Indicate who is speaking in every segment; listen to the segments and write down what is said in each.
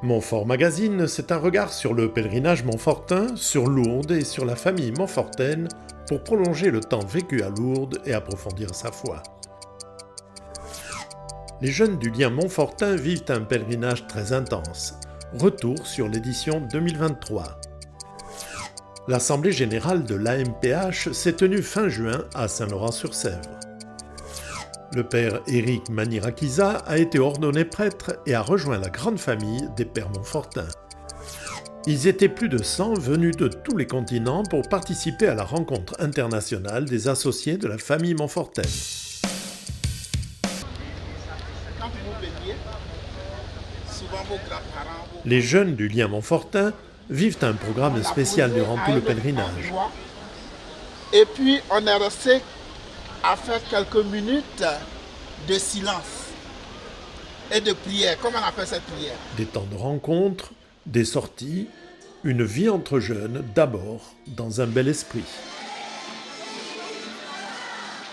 Speaker 1: Montfort Magazine, c'est un regard sur le pèlerinage montfortain, sur Lourdes et sur la famille montfortaine pour prolonger le temps vécu à Lourdes et approfondir sa foi. Les jeunes du lien montfortain vivent un pèlerinage très intense. Retour sur l'édition 2023. L'Assemblée générale de l'AMPH s'est tenue fin juin à Saint-Laurent-sur-Sèvre. Le père Éric Manirakiza a été ordonné prêtre et a rejoint la grande famille des pères montfortains. Ils étaient plus de 100 venus de tous les continents pour participer à la rencontre internationale des associés de la famille montfortaine. Les jeunes du lien montfortain vivent un programme spécial durant tout le pèlerinage.
Speaker 2: Et puis on est resté à faire quelques minutes de silence et de prière. Comment on appelle cette prière?
Speaker 1: Des temps de rencontre, des sorties, une vie entre jeunes d'abord dans un bel esprit.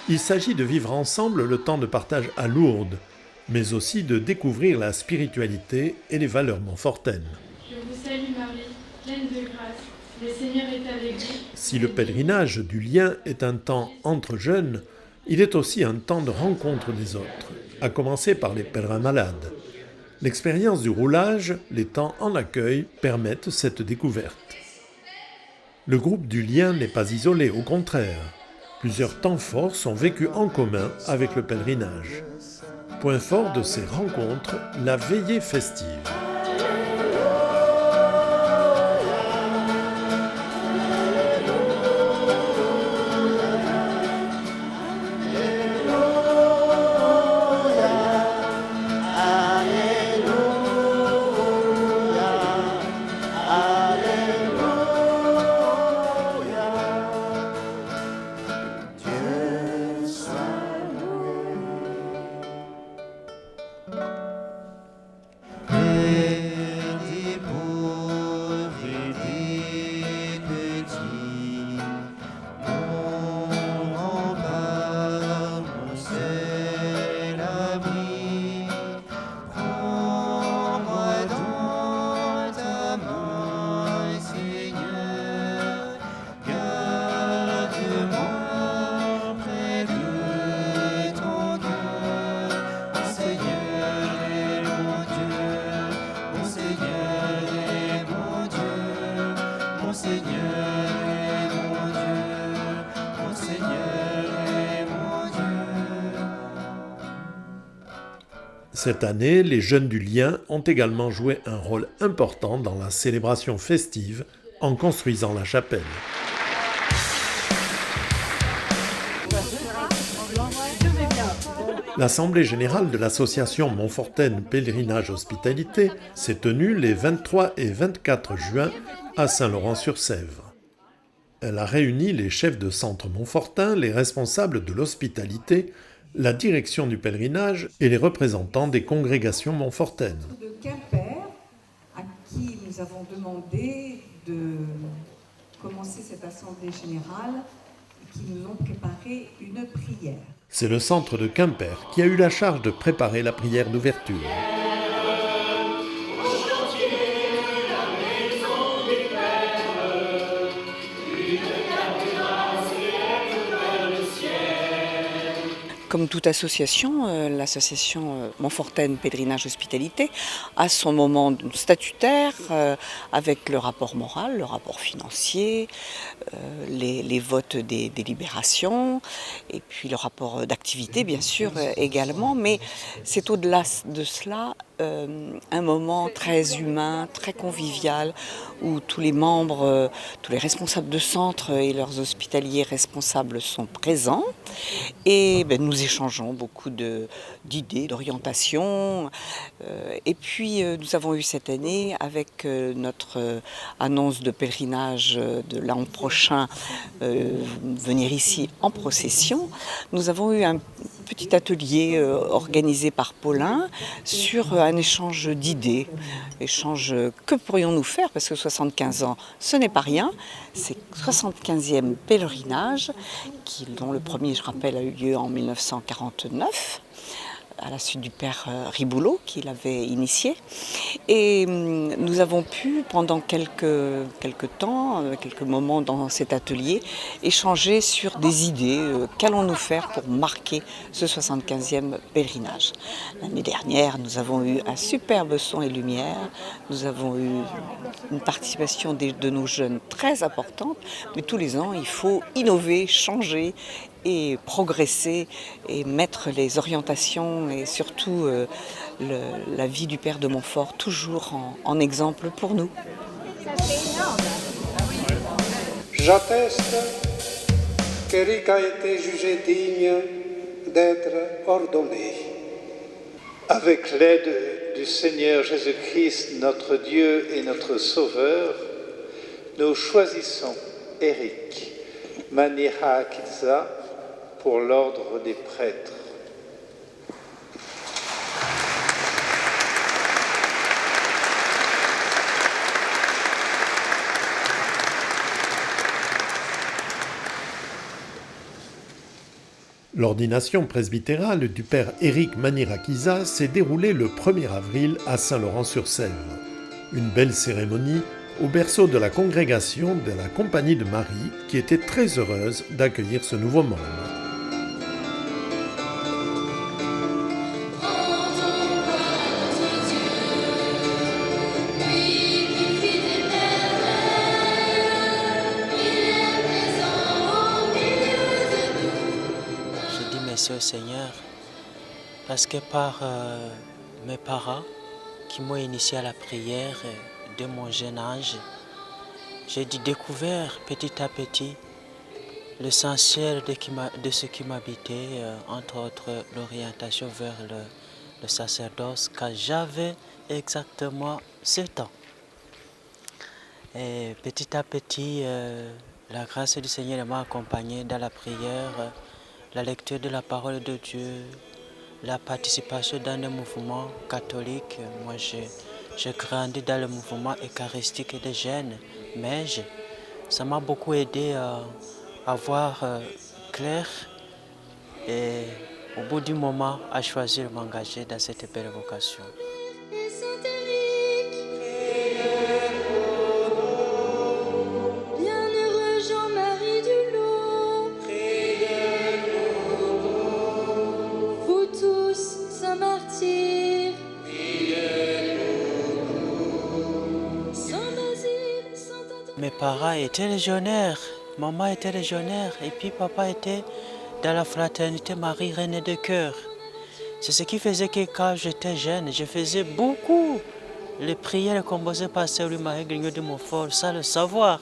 Speaker 1: Il s'agit de vivre ensemble le temps de partage à Lourdes, mais aussi de découvrir la spiritualité et les valeurs montfortaines.
Speaker 3: Je vous salue Marie, pleine de grâce, le Seigneur est avec vous.
Speaker 1: Si le pèlerinage du lien est un temps entre jeunes, il est aussi un temps de rencontre des autres, à commencer par les pèlerins malades. L'expérience du roulage, les temps en accueil permettent cette découverte. Le groupe du lien n'est pas isolé, au contraire. Plusieurs temps forts sont vécus en commun avec le pèlerinage. Point fort de ces rencontres, la veillée festive. Cette année, les jeunes du lien ont également joué un rôle important dans la célébration festive en construisant la chapelle. L'Assemblée générale de l'association Montfortaine Pèlerinage Hospitalité s'est tenue les 23 et 24 juin à Saint-Laurent-sur-Sèvre. Elle a réuni les chefs de centre montfortin, les responsables de l'hospitalité, la direction du pèlerinage et les représentants des congrégations montfortaines.
Speaker 4: De Quimper, à qui nous avons demandé de commencer cette assemblée générale et qui nous ont préparé une prière.
Speaker 1: C'est le centre de Quimper qui a eu la charge de préparer la prière d'ouverture.
Speaker 5: Comme toute association, l'association Montfortaine Pèlerinage Hospitalité a son moment statutaire avec le rapport moral, le rapport financier, les votes des délibérations et puis le rapport d'activité bien sûr également. Mais c'est au-delà de cela un moment très humain, très convivial où tous les membres, tous les responsables de centre et leurs hospitaliers responsables sont présents et nous échangeons beaucoup d'idées, d'orientations. Et puis nous avons eu cette année avec notre annonce de pèlerinage de l'an prochain venir ici en procession. Nous avons eu un petit atelier organisé par Paulin sur un échange d'idées. Échange, que pourrions-nous faire? Parce que 75 ans, ce n'est pas rien. C'est le 75e pèlerinage, dont le premier, je rappelle, a eu lieu en 1949. à la suite du père Riboulot qui l'avait initié. Et nous avons pu, pendant quelques temps, quelques moments dans cet atelier, échanger sur des idées. Qu'allons-nous faire pour marquer ce 75e pèlerinage? L'année dernière, nous avons eu un superbe son et lumière. Nous avons eu une participation de nos jeunes très importante. Mais tous les ans, il faut innover, changer et progresser et mettre les orientations et surtout la vie du père de Montfort toujours en exemple pour nous.
Speaker 6: J'atteste qu'Éric a été jugé digne d'être ordonné.
Speaker 7: Avec l'aide du Seigneur Jésus-Christ, notre Dieu et notre Sauveur, nous choisissons Éric Manirakiza pour l'ordre des prêtres.
Speaker 1: L'ordination presbytérale du père Éric Manirakiza s'est déroulée le 1er avril à Saint-Laurent-sur-Sèvre. Une belle cérémonie au berceau de la congrégation de la Compagnie de Marie qui était très heureuse d'accueillir ce nouveau membre.
Speaker 8: Merci au Seigneur parce que par mes parents qui m'ont initié à la prière de mon jeune âge, j'ai découvert petit à petit l'essentiel de ce qui m'habitait, entre autres l'orientation vers le sacerdoce quand j'avais exactement 7 ans. Et petit à petit, la grâce du Seigneur m'a accompagné dans la prière, la lecture de la parole de Dieu, la participation dans les mouvements catholiques. Moi, j'ai grandi dans le mouvement eucharistique des jeunes, mais ça m'a beaucoup aidé à voir clair et au bout du moment à choisir de m'engager dans cette belle vocation. Mes parents étaient légionnaires, maman était légionnaire et puis papa était dans la fraternité Marie Reine de Cœur. C'est ce qui faisait que quand j'étais jeune, je faisais beaucoup les prières composées par Sœur Louis-Marie Grignon de Montfort sans le savoir.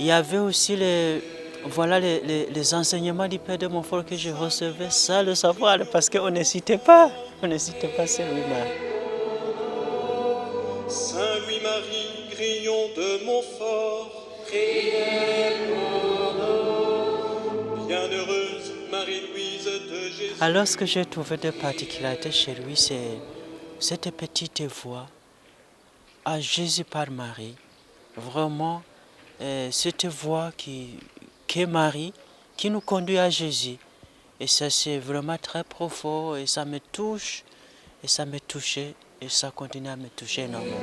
Speaker 8: Il y avait aussi les enseignements du Père de Montfort que je recevais sans le savoir parce qu'on ne citait pas Sœur Louis-Marie.
Speaker 6: Saint Louis-Marie Grignon de Montfort, priez pour nous. Bienheureuse Marie-Louise de Jésus.
Speaker 8: Alors ce que j'ai trouvé de particularité chez lui, c'est cette petite voix à Jésus par Marie. Vraiment, cette voix qui est Marie, qui nous conduit à Jésus. Et ça, c'est vraiment très profond et ça me touche, et ça me touchait, et ça continue à me toucher énormément.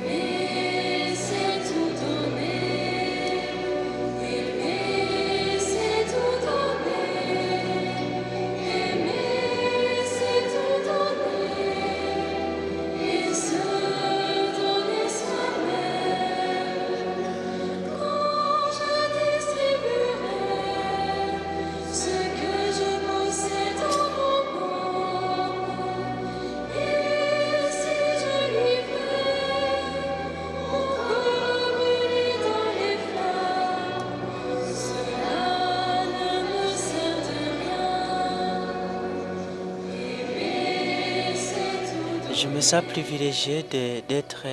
Speaker 8: Je me sens privilégié d'être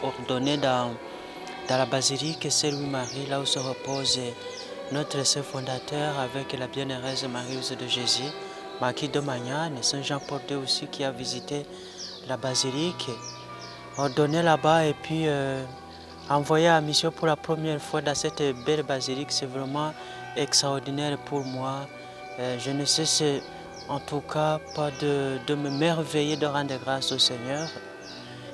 Speaker 8: ordonné dans la basilique Sœur Louis-Marie, là où se repose notre sœur fondateur avec la bienheureuse Marie-Louise de Jésus, Marquis de Magnane, et Saint Jean-Paul II aussi qui a visité la basilique, ordonné là-bas et puis envoyé en mission pour la première fois dans cette belle basilique. C'est vraiment extraordinaire pour moi. Je ne cesse En tout cas, pas de m'émerveiller, de rendre grâce au Seigneur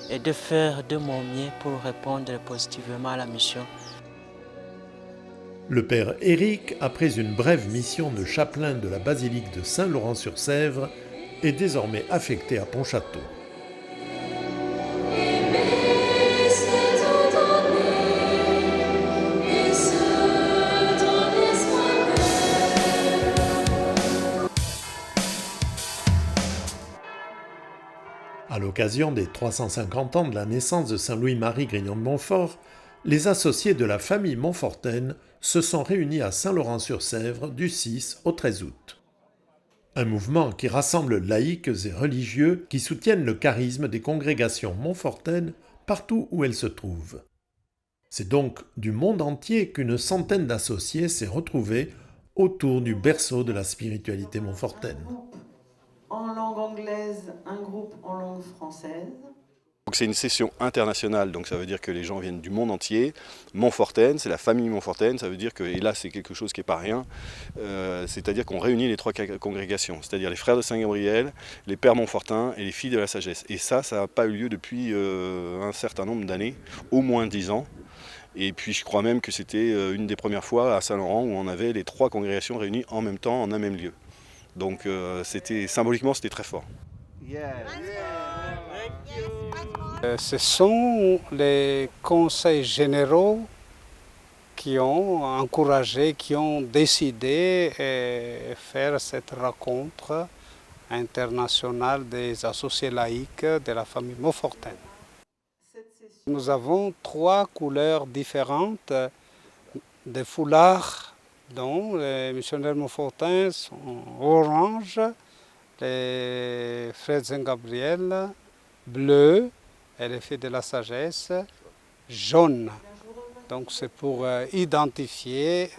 Speaker 8: et de faire de mon mieux pour répondre positivement à la mission.
Speaker 1: Le père Éric, après une brève mission de chapelain de la basilique de Saint-Laurent-sur-Sèvre, est désormais affecté à Pontchâteau. À l'occasion des 350 ans de la naissance de Saint Louis-Marie Grignon de Montfort, les associés de la famille Montfortaine se sont réunis à Saint-Laurent-sur-Sèvre du 6 au 13 août. Un mouvement qui rassemble laïcs et religieux qui soutiennent le charisme des congrégations montfortaines partout où elles se trouvent. C'est donc du monde entier qu'une centaine d'associés s'est retrouvée autour du berceau de la spiritualité montfortaine.
Speaker 9: En langue anglaise, un groupe en langue française.
Speaker 10: C'est une session internationale, donc ça veut dire que les gens viennent du monde entier. Montfortaine, c'est la famille Montfortaine, ça veut dire que, et là c'est quelque chose qui n'est pas rien, c'est-à-dire qu'on réunit les trois congrégations, c'est-à-dire les frères de Saint-Gabriel, les pères Montfortins et les filles de la sagesse. Et ça n'a pas eu lieu depuis un certain nombre d'années, au moins 10 ans. Et puis je crois même que c'était une des premières fois à Saint-Laurent où on avait les trois congrégations réunies en même temps, en un même lieu. Donc symboliquement c'était très fort.
Speaker 11: Ce sont les conseils généraux qui ont encouragé, qui ont décidé de faire cette rencontre internationale des associés laïcs de la famille Montfortaine. Nous avons 3 couleurs différentes de foulards, dont les missionnaires Montfortains sont orange, les frères Saint-Gabriel bleu, et les filles de la sagesse jaune. Donc c'est pour identifier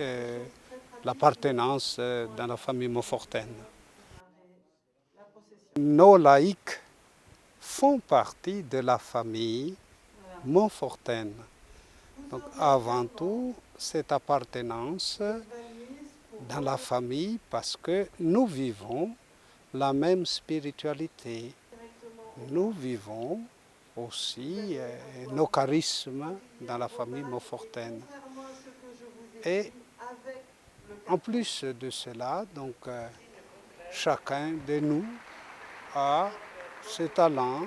Speaker 11: l'appartenance dans la famille Montfortaine. Nos laïcs font partie de la famille Montfortaine. Donc avant tout, cette appartenance dans la famille parce que nous vivons la même spiritualité. Nous vivons aussi nos charismes dans la famille Montfortaine. Et en plus de cela, donc, chacun de nous a ses talents,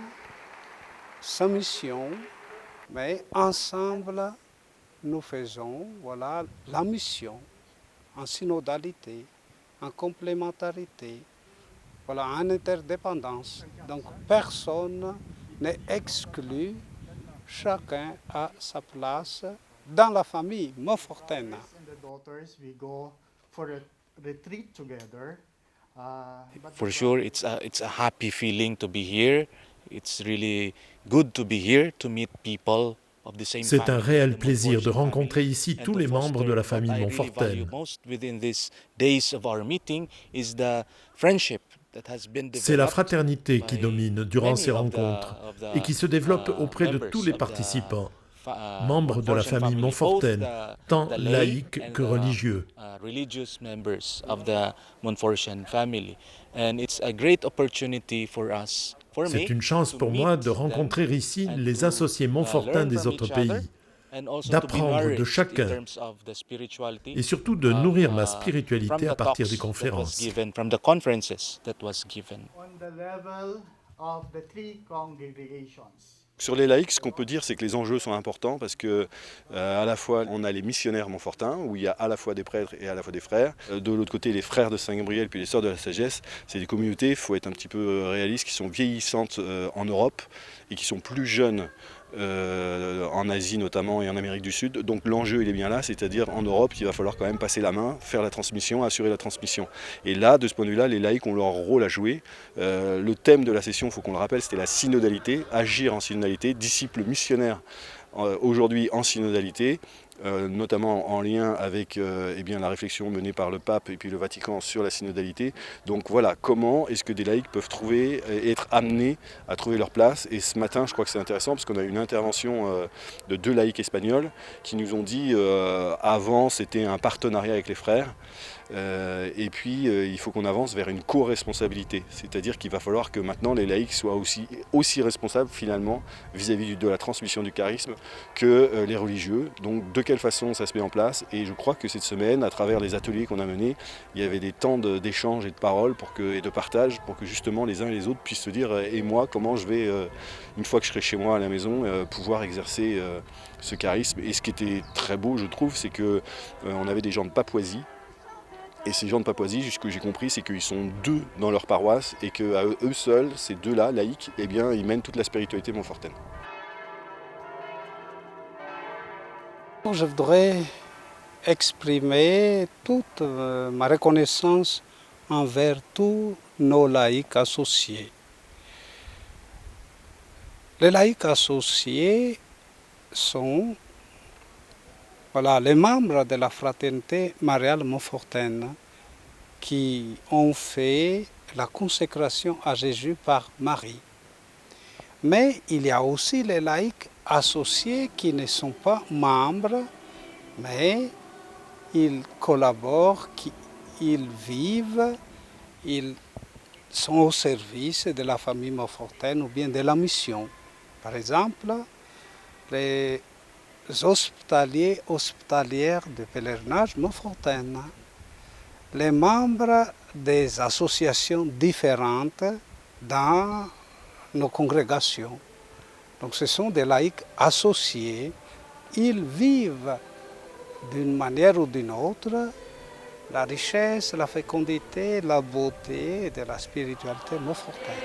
Speaker 11: sa mission, mais ensemble, nous faisons la mission en synodalité, en complémentarité, en interdépendance. Donc personne n'est exclu, chacun a sa place dans la famille Montfortaine.
Speaker 12: For sure, it's a happy feeling to be here. It's really good to be here to meet people.
Speaker 1: C'est un réel plaisir de rencontrer ici tous les membres de la famille Montfortaine. C'est la fraternité qui domine durant ces rencontres et qui se développe auprès de tous les participants, membres de la famille Montfortaine, tant laïcs que religieux. C'est une chance pour moi de rencontrer ici les associés Montfortains des autres pays, d'apprendre de chacun et surtout de nourrir ma spiritualité à partir des conférences.
Speaker 10: Sur les laïcs, ce qu'on peut dire, c'est que les enjeux sont importants parce que à la fois on a les missionnaires Montfortins où il y a à la fois des prêtres et à la fois des frères. De l'autre côté, les frères de Saint-Gabriel puis les sœurs de la sagesse. C'est des communautés, il faut être un petit peu réaliste, qui sont vieillissantes en Europe et qui sont plus jeunes en Asie notamment et en Amérique du Sud. Donc l'enjeu il est bien là, c'est-à-dire en Europe il va falloir quand même passer la main, faire la transmission, assurer la transmission. Et là, de ce point de vue-là, les laïcs ont leur rôle à jouer. Le thème de la session, il faut qu'on le rappelle, c'était la synodalité, agir en synodalité, disciples missionnaires aujourd'hui en synodalité. notamment en lien avec la réflexion menée par le pape et puis le Vatican sur la synodalité. Donc voilà, comment est-ce que des laïcs peuvent trouver et être amenés à trouver leur place. Et ce matin, je crois que c'est intéressant parce qu'on a eu une intervention de 2 laïcs espagnols qui nous ont dit avant c'était un partenariat avec les frères. Et puis il faut qu'on avance vers une co-responsabilité, c'est-à-dire qu'il va falloir que maintenant les laïcs soient aussi responsables finalement vis-à-vis de la transmission du charisme que les religieux. Donc de quelle façon ça se met en place, et je crois que cette semaine, à travers les ateliers qu'on a menés, il y avait des temps d'échange et de parole et de partage pour que justement les uns et les autres puissent se dire et moi comment je vais, une fois que je serai chez moi à la maison, pouvoir exercer ce charisme. Et ce qui était très beau je trouve, c'est qu'on avait des gens de Papouasie. Et ces gens de Papouasie, ce que j'ai compris, c'est qu'ils sont 2 dans leur paroisse et qu'à eux seuls, ces 2-là, laïcs, eh bien, ils mènent toute la spiritualité montfortaine.
Speaker 11: Je voudrais exprimer toute ma reconnaissance envers tous nos laïcs associés. Les laïcs associés sont les membres de la fraternité mariale montfortaine qui ont fait la consécration à Jésus par Marie. Mais il y a aussi les laïcs associés qui ne sont pas membres, mais ils collaborent, ils vivent, ils sont au service de la famille montfortaine ou bien de la mission. Par exemple, les hospitalières de pèlerinage montfortaine, les membres des associations différentes dans nos congrégations. Donc ce sont des laïcs associés, ils vivent d'une manière ou d'une autre la richesse, la fécondité, la beauté de la spiritualité montfortaine.